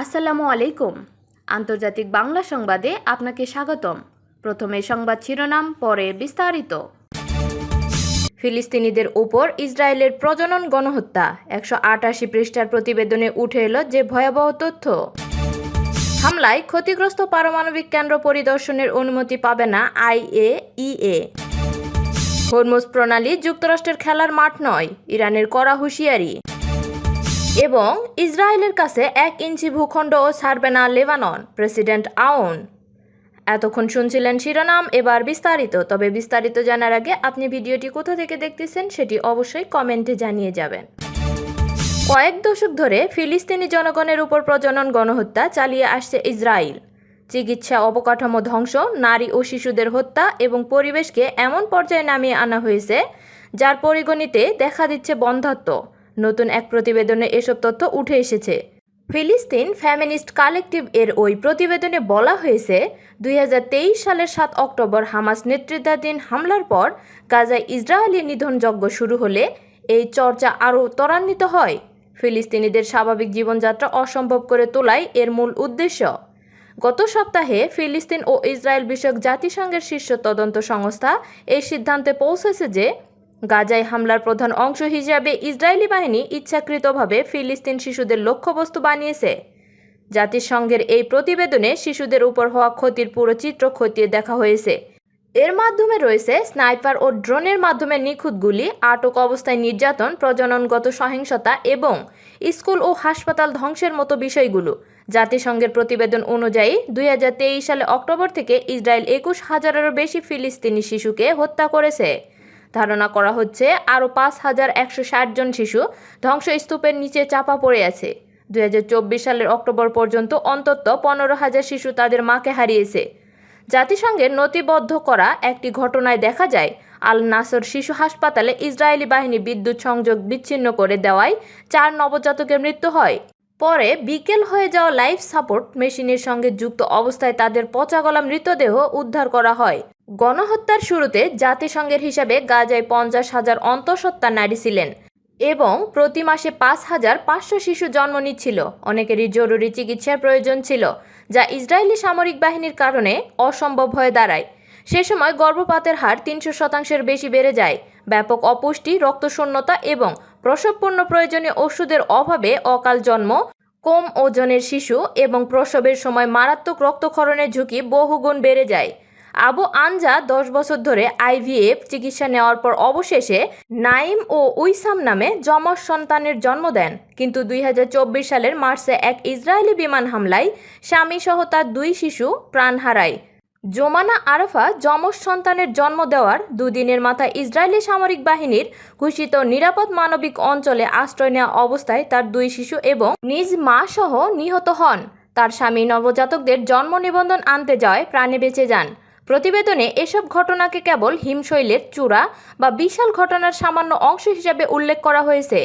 আসসালামু আলাইকুম। আন্তর্জাতিক বাংলা সংবাদে আপনাকে স্বাগতম। প্রথমে সংবাদ শিরোনাম, পরে বিস্তারিত। ফিলিস্তিনিদের উপর ইসরায়েলের প্রজনন গণহত্যা, 188 পৃষ্ঠার প্রতিবেদনে উঠে এলো যে ভয়াবহ তথ্য। হামলায় ক্ষতিগ্রস্ত পারমাণবিক কেন্দ্র পরিদর্শনের অনুমতি পাবে না IAEA। হরমুজ প্রণালী যুক্তরাষ্ট্রের খেলার মাঠ নয়, ইরানের কড়া হুঁশিয়ারি। এবং ইসরায়েলের কাছে 1 ইঞ্চি ভূখণ্ডও ছাড়বে না লেবানন, প্রেসিডেন্ট আউন। এতক্ষণ শুনছিলেন শিরোনাম, এবার বিস্তারিত। তবে বিস্তারিত জানার আগে আপনি ভিডিওটি কোথা থেকে দেখতেছেন সেটি অবশ্যই কমেন্টে জানিয়ে যাবেন। কয়েক দশক ধরে ফিলিস্তিনি জনগণের উপর প্রজনন গণহত্যা চালিয়ে আসছে ইসরায়েল। চিকিৎসা অবকাঠামো ধ্বংস, নারী ও শিশুদের হত্যা এবং পরিবেশকে এমন পর্যায়ে নামিয়ে আনা হয়েছে যার পরিগণিতে দেখা দিচ্ছে বন্ধ্যাত্ব। নতুন এক প্রতিবেদনে এসব তথ্য উঠে এসেছে। ফিলিস্তিন ফ্যামিনিস্ট কালেকটিভ এর ওই প্রতিবেদনে বলা হয়েছে, 2023 সালের 7 অক্টোবর হামাস নেতৃত্বাধীন হামলার পর গাজায় ইসরায়েলি নিধনযজ্ঞ শুরু হলে এই চর্চা আরও ত্বরান্বিত হয়। ফিলিস্তিনিদের স্বাভাবিক জীবনযাত্রা অসম্ভব করে তোলাই এর মূল উদ্দেশ্য। গত সপ্তাহে ফিলিস্তিন ও ইসরায়েল বিষয়ক জাতিসংঘের শীর্ষ তদন্ত সংস্থা এই সিদ্ধান্তে পৌঁছেছে যে গাজায় হামলার প্রধান অংশ হিসাবে ইসরায়েলি বাহিনী ইচ্ছাকৃতভাবে ফিলিস্তিন শিশুদের লক্ষ্যবস্তু বানিয়েছে। জাতিসংঘের এই প্রতিবেদনে শিশুদের উপর হওয়া ক্ষতির পুরো চিত্র খতিয়ে দেখা হয়েছে। এর মাধ্যমে রয়েছে স্নাইপার ও ড্রোনের মাধ্যমে নিখুঁত গুলি, আটক অবস্থায় নির্যাতন, প্রজননগত সহিংসতা এবং স্কুল ও হাসপাতাল ধ্বংসের মতো বিষয়গুলো। জাতিসংঘের প্রতিবেদন অনুযায়ী 2023 সালে অক্টোবর থেকে ইসরায়েল 21,000-এরও বেশি ফিলিস্তিনি শিশুকে হত্যা করেছে। ধারণা করা হচ্ছে আরও 5,160 জন শিশু ধ্বংসস্তূপের নিচে চাপা পড়ে আছে। 2024 সালের অক্টোবর পর্যন্ত অন্তত 15,000 শিশু তাদের মাকে হারিয়েছে। জাতিসংঘের নথিবদ্ধ করা একটি ঘটনায় দেখা যায়, আল নাসর শিশু হাসপাতালে ইসরায়েলি বাহিনী বিদ্যুৎ সংযোগ বিচ্ছিন্ন করে দেওয়ায় 4 নবজাতকের মৃত্যু হয়। পরে বিকেল হয়ে যাওয়া লাইফ সাপোর্ট মেশিনের সঙ্গে যুক্ত অবস্থায় তাদের পচাগলা মৃতদেহ উদ্ধার করা হয়। গণহত্যার শুরুতে জাতিসংঘের হিসাবে গাজায় 50,000 অন্তঃসত্ত্বা নারী ছিলেন এবং প্রতি মাসে 5,500 শিশু জন্ম নিচ্ছিল। অনেকেরই জরুরি চিকিৎসার প্রয়োজন ছিল, যা ইসরায়েলি সামরিক বাহিনীর কারণে অসম্ভব হয়ে দাঁড়ায়। সে সময় গর্ভপাতের হার 300%-এর বেশি বেড়ে যায়। ব্যাপক অপুষ্টি, রক্তশূন্যতা এবং প্রসবপূর্ণ প্রয়োজনীয় ওষুধের অভাবে অকাল জন্ম, কম ওজনের শিশু এবং প্রসবের সময় মারাত্মক রক্তক্ষরণের ঝুঁকি বহুগুণ বেড়ে যায়। আবু আনজা 10 বছর ধরে IVF চিকিৎসা নেওয়ার পর অবশেষে নাইম ও উইসাম নামে যমজ সন্তানের জন্ম দেন, কিন্তু 2024 সালের মার্চে এক ইসরায়েলি বিমান হামলায় স্বামীসহ তার 2 শিশু প্রাণ হারায়। জোমানা আরাফা যমজ সন্তানের জন্ম দেওয়ার 2 দিনের মাথায় ইসরায়েলি সামরিক বাহিনীর ঘোষিত নিরাপদ মানবিক অঞ্চলে আশ্রয় নেওয়া অবস্থায় তার 2 শিশু এবং নিজ মা সহ নিহত হন। তার স্বামী নবজাতকদের জন্ম নিবন্ধন আনতে যাওয়ায় প্রাণে বেঁচে যান। প্রতিবেদনে এসব ঘটনাকে কেবল হিমশৈলের চূড়া বা বিশাল ঘটনার সামান্য অংশ হিসাবে উল্লেখ করা হয়েছে।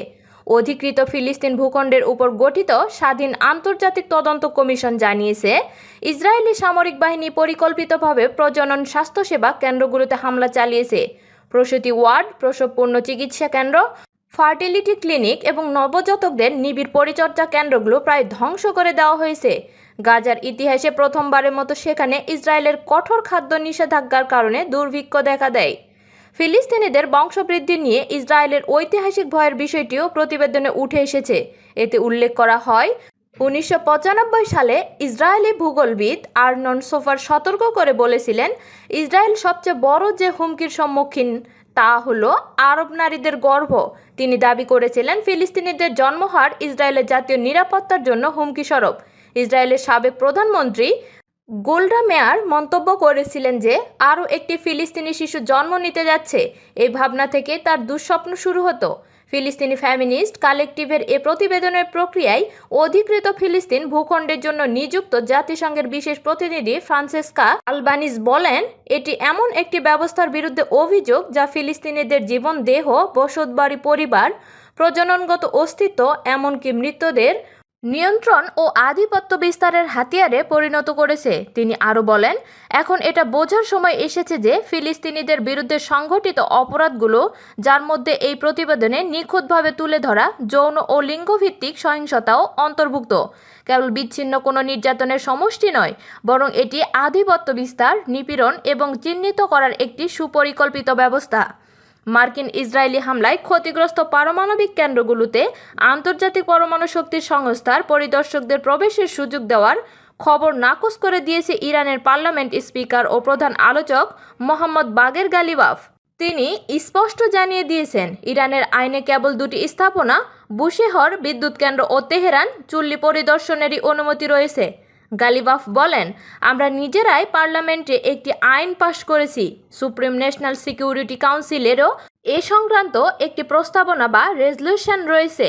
অধিকৃত ফিলিস্তিন ভূখণ্ডের উপর গঠিত স্বাধীন আন্তর্জাতিক তদন্ত কমিশন জানিয়েছে, ইসরায়েলি সামরিক বাহিনী পরিকল্পিতভাবে প্রজনন স্বাস্থ্যসেবা কেন্দ্রগুলোতে হামলা চালিয়েছে। প্রসূতি ওয়ার্ড, প্রসবপূর্ণ চিকিৎসা কেন্দ্র, ফার্টিলিটি ক্লিনিক এবং নবজাতকদের নিবিড় পরিচর্যা কেন্দ্রগুলো প্রায় ধ্বংস করে দেওয়া হয়েছে। গাজার ইতিহাসে প্রথমবারের মতো সেখানে ইসরায়েলের কঠোর খাদ্য নিষেধাজ্ঞার কারণে দুর্ভিক্ষ দেখা দেয়। ফিলিস্তিনিদের বংশবৃদ্ধি নিয়ে ইসরায়েলের ঐতিহাসিক ভয়ের বিষয়টিও প্রতিবেদনে উঠে এসেছে। এতে উল্লেখ করা হয়, 1995 সালে ইসরায়েলি ভূগোলবিদ আর্নন সোফার সতর্ক করে বলেছিলেন, ইসরায়েল সবচেয়ে বড় যে হুমকির সম্মুখীন তা হলো আরব নারীদের গর্ভ। তিনি দাবি করেছিলেন, ফিলিস্তিনিদের জন্মহার ইসরায়েলের জাতীয় নিরাপত্তার জন্য হুমকি স্বরূপ। ইসরায়েলের সাবেক প্রধানমন্ত্রী গোল্ডা মেয়ার মন্তব্য করেছিলেন যে আরও একটি ফিলিস্তিনি শিশু জন্ম নিতে যাচ্ছে। এই ভাবনা থেকে তার দুঃস্বপ্ন শুরু হতো। ফিলিস্তিনি ফ্যামিনিস্ট কালেকটিভের এ প্রতিবেদনের প্রক্রিয়ায় অধিকৃত ফিলিস্তিন ভূখণ্ডের জন্য নিযুক্ত জাতিসংঘের বিশেষ প্রতিনিধি ফ্রান্সেস্কা আলবানিজ বলেন, এটি এমন একটি ব্যবস্থার বিরুদ্ধে অভিযোগ যা ফিলিস্তিনিদের জীবন, দেহ, বসতবাড়ি, পরিবার, প্রজননগত অস্তিত্ব, এমনকি মৃতদের নিয়ন্ত্রণ ও আধিপত্য বিস্তারের হাতিয়ারে পরিণত করেছে। তিনি আরও বলেন, এখন এটা বোঝার সময় এসেছে যে ফিলিস্তিনিদের বিরুদ্ধে সংঘটিত অপরাধগুলো, যার মধ্যে এই প্রতিবেদনে নিখুঁতভাবে তুলে ধরা যৌন ও লিঙ্গভিত্তিক সহিংসতাও অন্তর্ভুক্ত, কেবল বিচ্ছিন্ন কোনো নির্যাতনের সমষ্টি নয়, বরং এটি আধিপত্য বিস্তার, নিপীড়ন এবং চিহ্নিত করার একটি সুপরিকল্পিত ব্যবস্থা। মার্কিন ইসরায়েলি হামলায় ক্ষতিগ্রস্ত পারমাণবিক কেন্দ্রগুলোতে আন্তর্জাতিক পরমাণু শক্তি সংস্থার পরিদর্শকদের প্রবেশের সুযোগ দেওয়ার খবর নাকচ করে দিয়েছে ইরানের পার্লামেন্ট স্পিকার ও প্রধান আলোচক মোহাম্মদ বাগের গালিবাফ। তিনি স্পষ্ট জানিয়ে দিয়েছেন, ইরানের আইনে কেবল দুটি স্থাপনা, বুশেহর বিদ্যুৎ কেন্দ্র ও তেহরান চুল্লি পরিদর্শনেরই অনুমতি রয়েছে। গালিবাফ বলেন, আমরা নিজেরাই পার্লামেন্টে একটি আইন পাশ করেছি। সুপ্রিম ন্যাশনাল সিকিউরিটি কাউন্সিলেরও এ সংক্রান্ত একটি প্রস্তাবনা বা রেজলিউশন রয়েছে।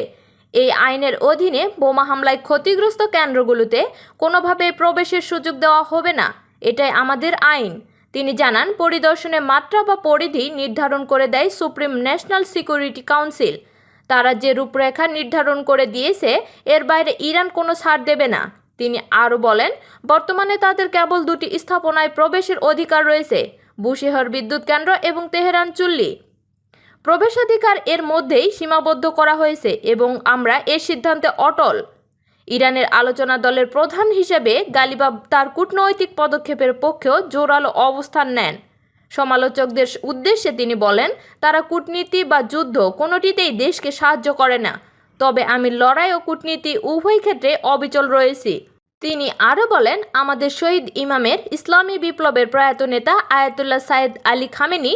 এই আইনের অধীনে বোমা হামলায় ক্ষতিগ্রস্ত কেন্দ্রগুলোতে কোনোভাবে প্রবেশের সুযোগ দেওয়া হবে না। এটাই আমাদের আইন। তিনি জানান, পরিদর্শনের মাত্রা বা পরিধি নির্ধারণ করে দেয় সুপ্রিম ন্যাশনাল সিকিউরিটি কাউন্সিল। তারা যে রূপরেখা নির্ধারণ করে দিয়েছে, এর বাইরে ইরান কোনো ছাড় দেবে না। তিনি আরও বলেন, বর্তমানে তাদের কেবল দুটি স্থাপনায় প্রবেশের অধিকার রয়েছে, বুশেহর বিদ্যুৎ কেন্দ্র এবং তেহরান চুল্লি। প্রবেশাধিকার এর মধ্যেই সীমাবদ্ধ করা হয়েছে এবং আমরা এর সিদ্ধান্তে অটল। ইরানের আলোচনা দলের প্রধান হিসেবে গালিবাফ তার কূটনৈতিক পদক্ষেপের পক্ষেও জোরালো অবস্থান নেন। সমালোচকদের উদ্দেশ্যে তিনি বলেন, তারা কূটনীতি বা যুদ্ধ কোনোটিতেই দেশকে সাহায্য করে না, তবে আমি লড়াই ও কূটনীতি উভয় ক্ষেত্রে অবিচল রয়েছি। তিনি আরও বলেন, আমাদের শহীদ ইমামের ইসলামী বিপ্লবের প্রয়াত নেতা আয়াতুল্লাহ সাইয়েদ আলী খামেনি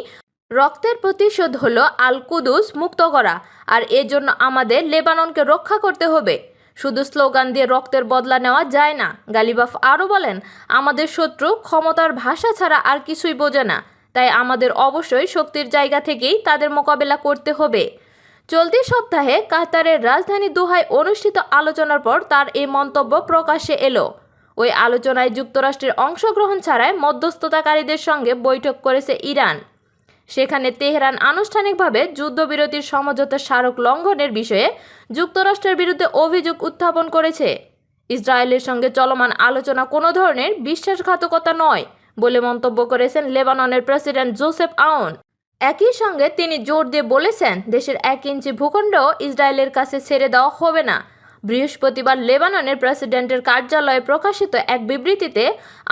রক্তের প্রতিশোধ হলো আল কুদুস মুক্ত করা, আর এজন্য আমাদের লেবাননকে রক্ষা করতে হবে। শুধু স্লোগান দিয়ে রক্তের বদলা নেওয়া যায় না। গালিবাফ আরও বলেন, আমাদের শত্রু ক্ষমতার ভাষা ছাড়া আর কিছুই বোঝে না, তাই আমাদের অবশ্যই শক্তির জায়গা থেকেই তাদের মোকাবেলা করতে হবে। চলতি সপ্তাহে কাতারের রাজধানী দোহায় অনুষ্ঠিত আলোচনার পর তার এই মন্তব্য প্রকাশ্যে এলো। ওই আলোচনায় যুক্তরাষ্ট্রের অংশগ্রহণ ছাড়াই মধ্যস্থতাকারীদের সঙ্গে বৈঠক করেছে ইরান। সেখানে তেহরান আনুষ্ঠানিকভাবে যুদ্ধবিরতির সমঝোতা স্মারক লঙ্ঘনের বিষয়ে যুক্তরাষ্ট্রের বিরুদ্ধে অভিযোগ উত্থাপন করেছে। ইসরায়েলের সঙ্গে চলমান আলোচনা কোনো ধরনের বিশ্বাসঘাতকতা নয় বলে মন্তব্য করেছেন লেবাননের প্রেসিডেন্ট জোসেফ আউন। একই সঙ্গে তিনি জোর দিয়ে বলেছেন, দেশের 1 ইঞ্চি ভূখণ্ডও ইসরায়েলের কাছে ছেড়ে দেওয়া হবে না। বৃহস্পতিবার লেবাননের প্রেসিডেন্টের কার্যালয়ে প্রকাশিত এক বিবৃতিতে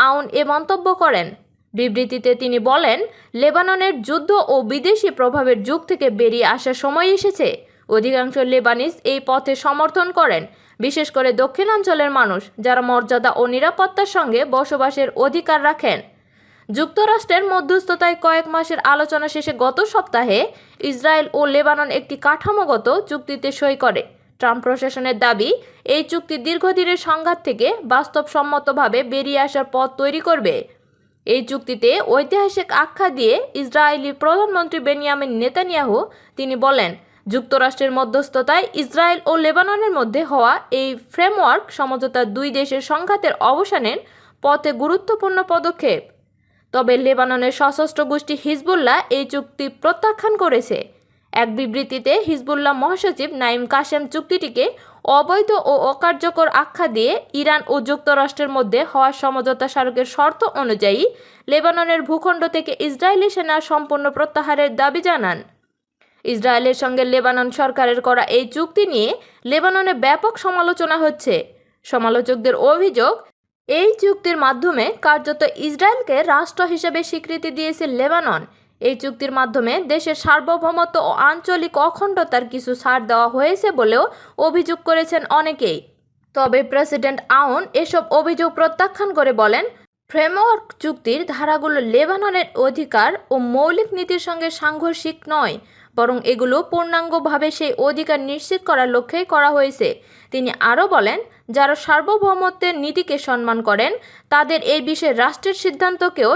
আউন এ মন্তব্য করেন। বিবৃতিতে তিনি বলেন, লেবাননের যুদ্ধ ও বিদেশি প্রভাবের যুগ থেকে বেরিয়ে আসার সময় এসেছে। অধিকাংশ লেবানিজ এই পথে সমর্থন করেন, বিশেষ করে দক্ষিণাঞ্চলের মানুষ, যারা মর্যাদা ও নিরাপত্তার সঙ্গে বসবাসের অধিকার রাখেন। যুক্তরাষ্ট্রের মধ্যস্থতায় কয়েক মাসের আলোচনা শেষে গত সপ্তাহে ইসরায়েল ও লেবানন একটি কাঠামোগত চুক্তিতে সই করে। ট্রাম্প প্রশাসনের দাবি, এই চুক্তি দীর্ঘদিনের সংঘাত থেকে বাস্তবসম্মতভাবে বেরিয়ে আসার পথ তৈরি করবে। এই চুক্তিতে ঐতিহাসিক আখ্যা দিয়ে ইসরায়েলি প্রধানমন্ত্রী বেনিয়ামিন নেতানিয়াহু তিনি বলেন, যুক্তরাষ্ট্রের মধ্যস্থতায় ইসরায়েল ও লেবাননের মধ্যে হওয়া এই ফ্রেমওয়ার্ক সমঝোতা দুই দেশের সংঘাতের অবসানের পথে গুরুত্বপূর্ণ পদক্ষেপ। তবে লেবাননের সশস্ত্র গোষ্ঠী হিজবুল্লাহ এই চুক্তি প্রত্যাখ্যান করেছে। এক বিবৃতিতে হিজবুল্লাহ মহাসচিব নাইম কাশেম চুক্তিটিকে অবৈধ ও অকার্যকর আখ্যা দিয়ে ইরান ও যুক্তরাষ্ট্রের মধ্যে হওয়া সমঝোতা স্মারকের শর্ত অনুযায়ী লেবাননের ভূখণ্ড থেকে ইসরায়েলি সেনা সম্পূর্ণ প্রত্যাহারের দাবি জানান। ইসরায়েলের সঙ্গে লেবানন সরকারের করা এই চুক্তি নিয়ে লেবাননে ব্যাপক সমালোচনা হচ্ছে। সমালোচকদের অভিযোগ, এই চুক্তির মাধ্যমে কার্যত ইসরায়েলকে রাষ্ট্র হিসেবে স্বীকৃতি দিয়েছে লেবানন। এই চুক্তির মাধ্যমে দেশের সার্বভৌমত্ব ও আঞ্চলিক অখণ্ডতার কিছু ছাড় দেওয়া হয়েছে বলেও অভিযোগ করেছেন অনেকেই। তবে প্রেসিডেন্ট আউন এসব অভিযোগ প্রত্যাখ্যান করে বলেন, ফ্রেমওয়ার্ক চুক্তির ধারাগুলো লেবাননের অধিকার ও মৌলিক নীতির সঙ্গে সাংঘর্ষিক নয়, বরং এগুলো পূর্ণাঙ্গভাবে সেই অধিকার নিশ্চিত করার লক্ষ্যেই করা হয়েছে। তিনি আরও বলেন, যারা সার্বভৌমত্বের নীতিকে সম্মান করেন তাদের এই বিষয়ে রাষ্ট্রের সিদ্ধান্তকেও